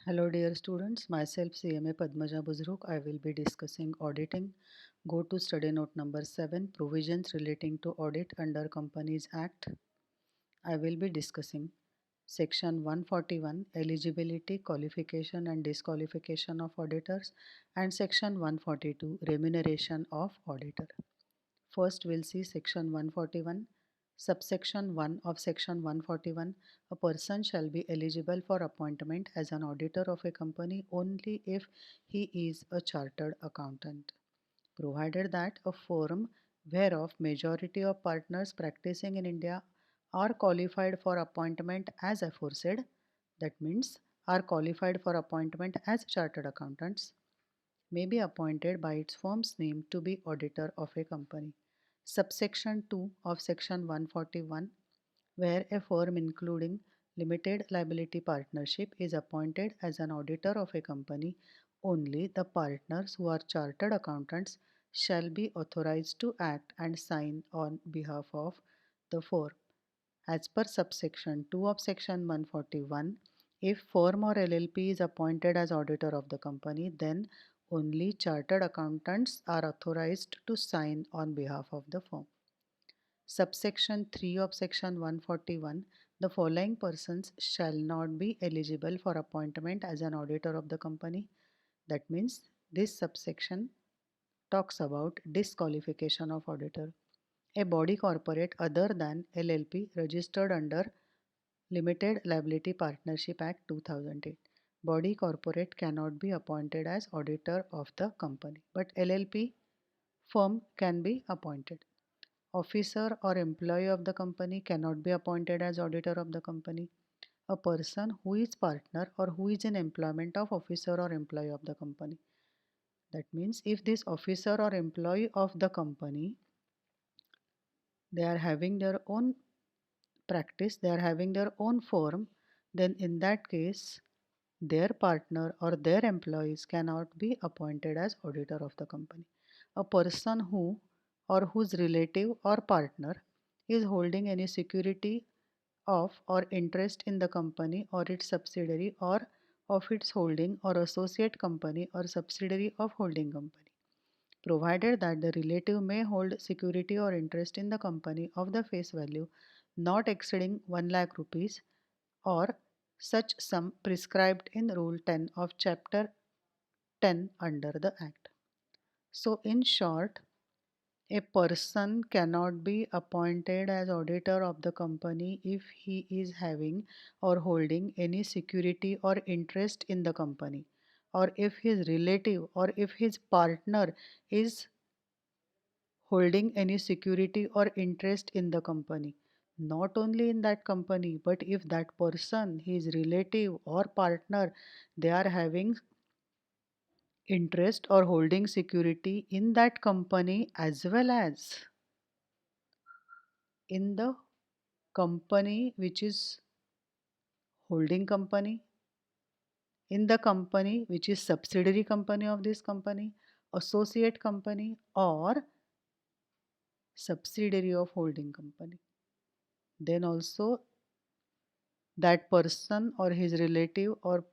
Hello dear students, myself CMA Padmaja Buzruk. I will be discussing auditing. Go to study note number 7, provisions relating to audit under Companies Act. I will be discussing section 141, eligibility, qualification and disqualification of auditors, and section 142, remuneration of auditor. First we'll see section 141. Subsection 1 of section 141, a person shall be eligible for appointment as an auditor of a company only if he is a chartered accountant, provided that a firm whereof majority of partners practicing in India are qualified for appointment as aforesaid, that means are qualified for appointment as chartered accountants, may be appointed by its firm's name to be auditor of a company. Subsection 2 of section 141, where a firm including limited liability partnership is appointed as an auditor of a company, only the partners who are chartered accountants shall be authorized to act and sign on behalf of the firm. As per subsection 2 of section 141, if firm or LLP is appointed as auditor of the company, then only chartered accountants are authorized to sign on behalf of the firm. Subsection 3 of section 141, the following persons shall not be eligible for appointment as an auditor of the company. That means this subsection talks about disqualification of auditor. A body corporate other than LLP registered under Limited Liability Partnership Act 2008. Body corporate cannot be appointed as auditor of the company, but LLP firm can be appointed. Officer or employee of the company cannot be appointed as auditor of the company. A person who is partner or who is in employment of officer or employee of the company. That means if this officer or employee of the company, they are having their own practice, they are having their own firm, then in that case their partner or their employees cannot be appointed as auditor of the company. A person who or whose relative or partner is holding any security of or interest in the company or its subsidiary or of its holding or associate company or subsidiary of holding company, provided that the relative may hold security or interest in the company of the face value not exceeding 1 lakh rupees or such sum prescribed in Rule 10 of Chapter 10 under the Act. So, in short, a person cannot be appointed as auditor of the company if he is having or holding any security or interest in the company, or if his relative or if his partner is holding any security or interest in the company. Not only in that company, but if that person, his relative or partner, they are having interest or holding security in that company as well as in the company which is holding company, in the company which is subsidiary company of this company, associate company, or subsidiary of holding company, then also that person or his relative or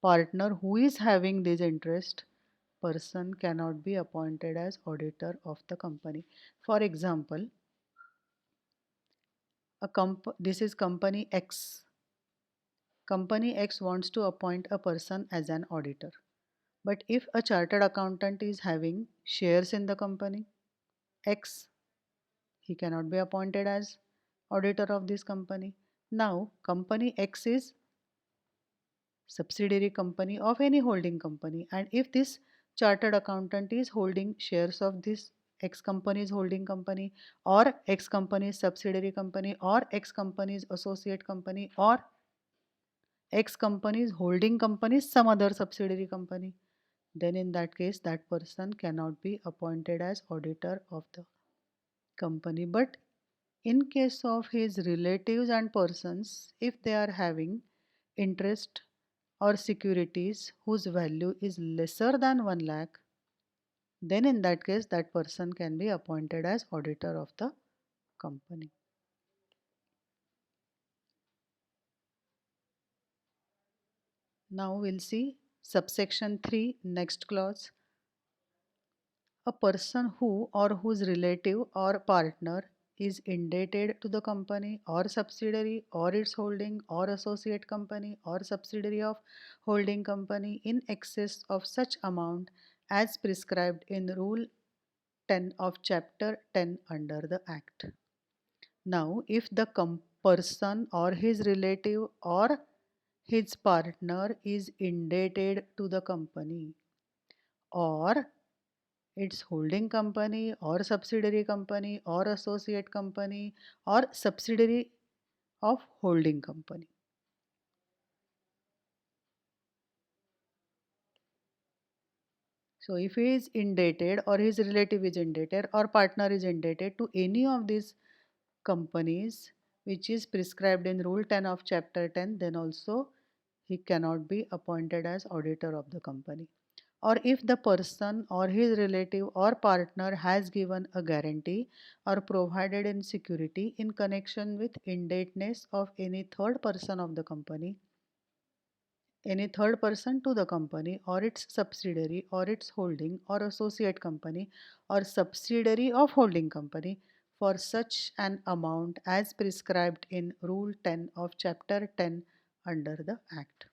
partner who is having this interest, person cannot be appointed as auditor of the company. For example, this is company X. Company X wants to appoint a person as an auditor. But if a chartered accountant is having shares in the company X, he cannot be appointed as auditor of this company. Now, company X is subsidiary company of any holding company, and if this chartered accountant is holding shares of this X company's holding company or X company's subsidiary company or X company's associate company or X company's holding company, some other subsidiary company, then in that case that person cannot be appointed as auditor of the company. But in case of his relatives and persons, if they are having interest or securities whose value is lesser than 1 lakh, then in that case that person can be appointed as auditor of the company. Now we'll see subsection 3, next clause. A person who or whose relative or partner is indebted to the company or subsidiary or its holding or associate company or subsidiary of holding company in excess of such amount as prescribed in Rule 10 of Chapter 10 under the Act. Now, if the person or his relative or his partner is indebted to the company or its holding company or subsidiary company or associate company or subsidiary of holding company. So if he is indebted or his relative is indebted or partner is indebted to any of these companies which is prescribed in Rule 10 of Chapter 10, then also he cannot be appointed as auditor of the company. Or if the person or his relative or partner has given a guarantee or provided in security in connection with indebtedness of any third person to the company or its subsidiary or its holding or associate company or subsidiary of holding company for such an amount as prescribed in Rule 10 of Chapter 10 under the Act.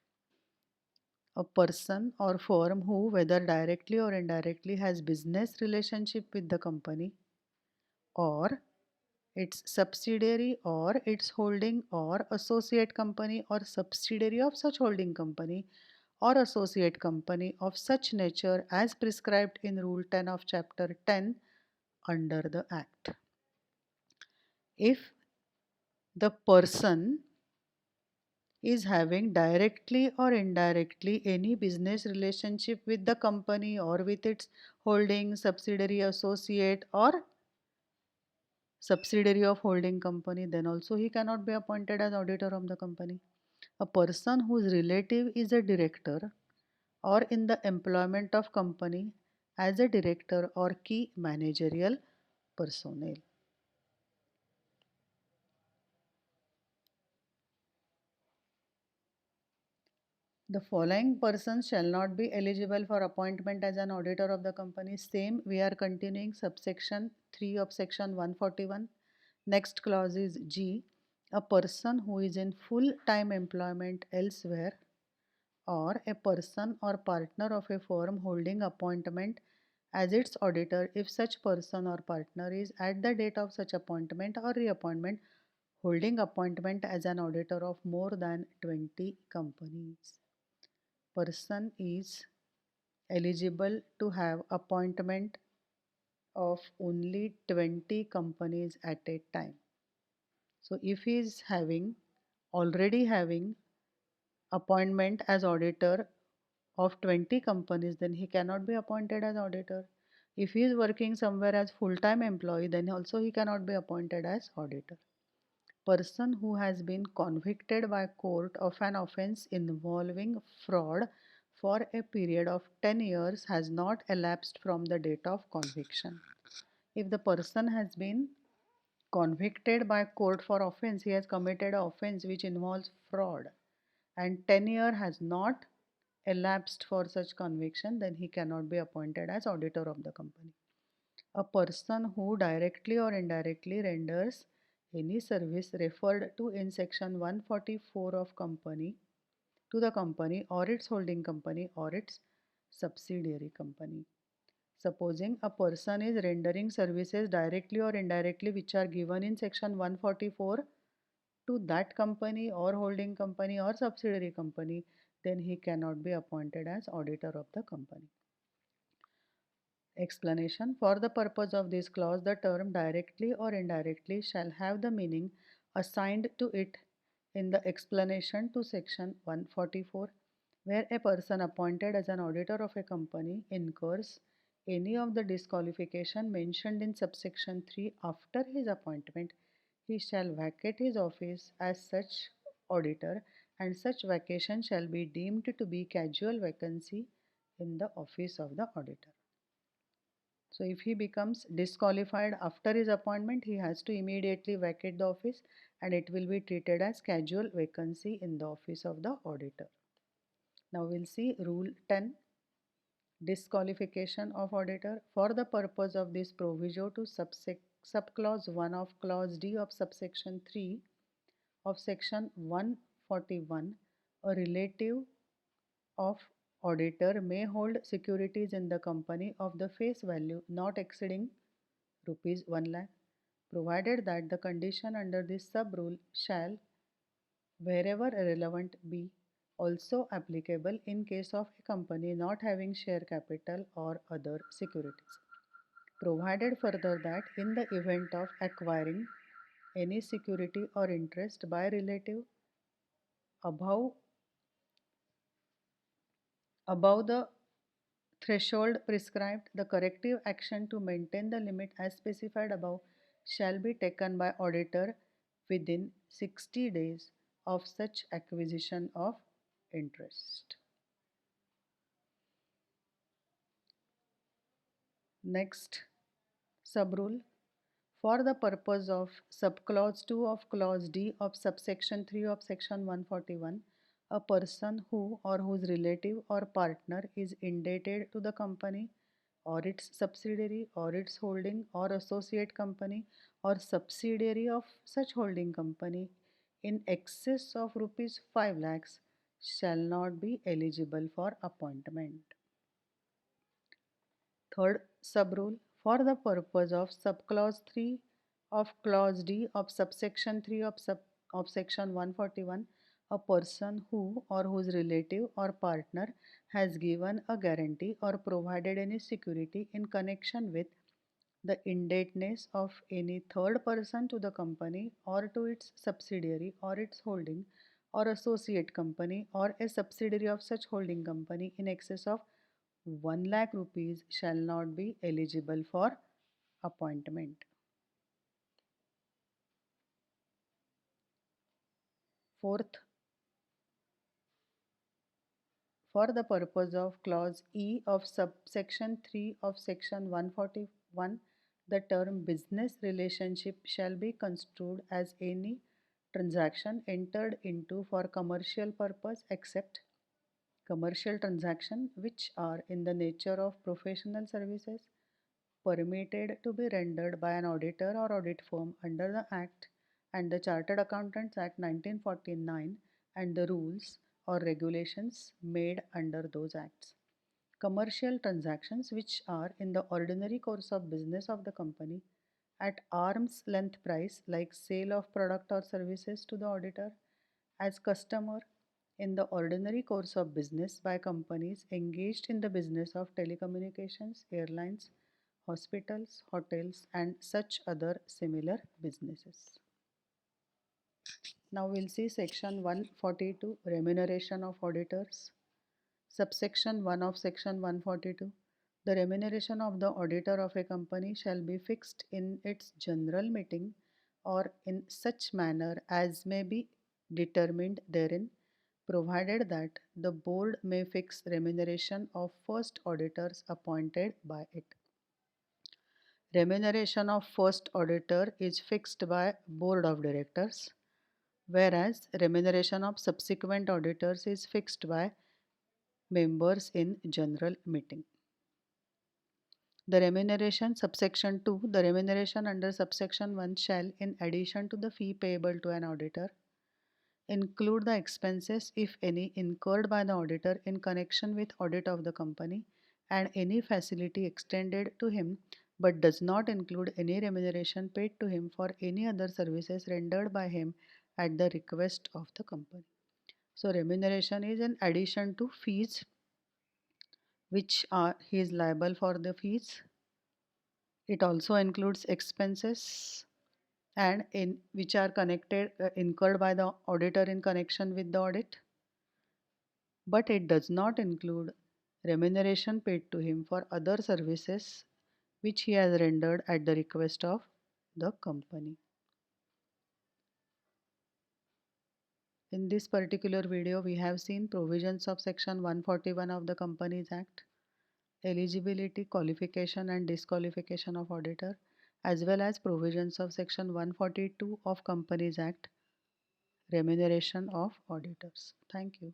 A person or firm who, whether directly or indirectly, has business relationship with the company or its subsidiary or its holding or associate company or subsidiary of such holding company or associate company of such nature as prescribed in Rule 10 of Chapter 10 under the Act. If the person is having directly or indirectly any business relationship with the company or with its holding, subsidiary, associate, or subsidiary of holding company, then also he cannot be appointed as auditor of the company. A person whose relative is a director or in the employment of company as a director or key managerial personnel. The following persons shall not be eligible for appointment as an auditor of the company. Same, we are continuing subsection 3 of section 141. Next clause is G. A person who is in full-time employment elsewhere or a person or partner of a firm holding appointment as its auditor if such person or partner is at the date of such appointment or reappointment holding appointment as an auditor of more than 20 companies. Person is eligible to have appointment of only 20 companies at a time. So if he is already having appointment as auditor of 20 companies, then he cannot be appointed as auditor. If he is working somewhere as full-time employee, then also he cannot be appointed as auditor. Person who has been convicted by court of an offense involving fraud for a period of 10 years has not elapsed from the date of conviction. If the person has been convicted by court for offense, he has committed an offense which involves fraud and 10 years has not elapsed for such conviction, then he cannot be appointed as auditor of the company. A person who directly or indirectly renders any service referred to in section 144 of company to the company or its holding company or its subsidiary company. Supposing a person is rendering services directly or indirectly which are given in section 144 to that company or holding company or subsidiary company, then he cannot be appointed as auditor of the company. Explanation. For the purpose of this clause, the term directly or indirectly shall have the meaning assigned to it in the explanation to section 144, where a person appointed as an auditor of a company incurs any of the disqualification mentioned in subsection 3 after his appointment, he shall vacate his office as such auditor, and such vacation shall be deemed to be casual vacancy in the office of the auditor. So if he becomes disqualified after his appointment, he has to immediately vacate the office and it will be treated as casual vacancy in the office of the auditor. Now we'll see Rule 10, disqualification of auditor. For the purpose of this proviso to subclause 1 of clause D of subsection 3 of section 141, a relative of auditor may hold securities in the company of the face value not exceeding rupees 1 lakh, provided that the condition under this sub rule shall, wherever relevant, be also applicable in case of a company not having share capital or other securities. Provided further that in the event of acquiring any security or interest by relative above the threshold prescribed, the corrective action to maintain the limit as specified above shall be taken by auditor within 60 days of such acquisition of interest. Next subrule. For the purpose of subclause 2 of clause D of subsection 3 of section 141, a person who or whose relative or partner is indebted to the company or its subsidiary or its holding or associate company or subsidiary of such holding company in excess of rupees 5 lakhs shall not be eligible for appointment. Third subrule. For the purpose of subclause 3 of clause D of subsection 3 of section 141, a person who or whose relative or partner has given a guarantee or provided any security in connection with the indebtedness of any third person to the company or to its subsidiary or its holding or associate company or a subsidiary of such holding company in excess of 1 lakh rupees shall not be eligible for appointment. Fourth, for the purpose of clause E of subsection 3 of section 141, the term business relationship shall be construed as any transaction entered into for commercial purpose except commercial transactions which are in the nature of professional services permitted to be rendered by an auditor or audit firm under the Act and the Chartered Accountants Act 1949 and the rules or regulations made under those acts. Commercial transactions which are in the ordinary course of business of the company at arm's length price like sale of product or services to the auditor as customer in the ordinary course of business by companies engaged in the business of telecommunications, airlines, hospitals, hotels, and such other similar businesses. Now we'll see section 142, remuneration of auditors. Subsection 1 of section 142. The remuneration of the auditor of a company shall be fixed in its general meeting or in such manner as may be determined therein, provided that the board may fix remuneration of first auditors appointed by it. Remuneration of first auditor is fixed by board of directors, whereas remuneration of subsequent auditors is fixed by members in general meeting. The remuneration subsection 2, the remuneration under subsection 1 shall, in addition to the fee payable to an auditor, include the expenses, if any, incurred by the auditor in connection with audit of the company and any facility extended to him, but does not include any remuneration paid to him for any other services rendered by him at the request of the company. So remuneration is in addition to fees which are he is liable for the fees. It also includes expenses and in which are connected incurred by the auditor in connection with the audit, but it does not include remuneration paid to him for other services which he has rendered at the request of the company. In this particular video, we have seen provisions of section 141 of the Companies Act, eligibility, qualification and disqualification of auditor, as well as provisions of section 142 of Companies Act, remuneration of auditors. Thank you.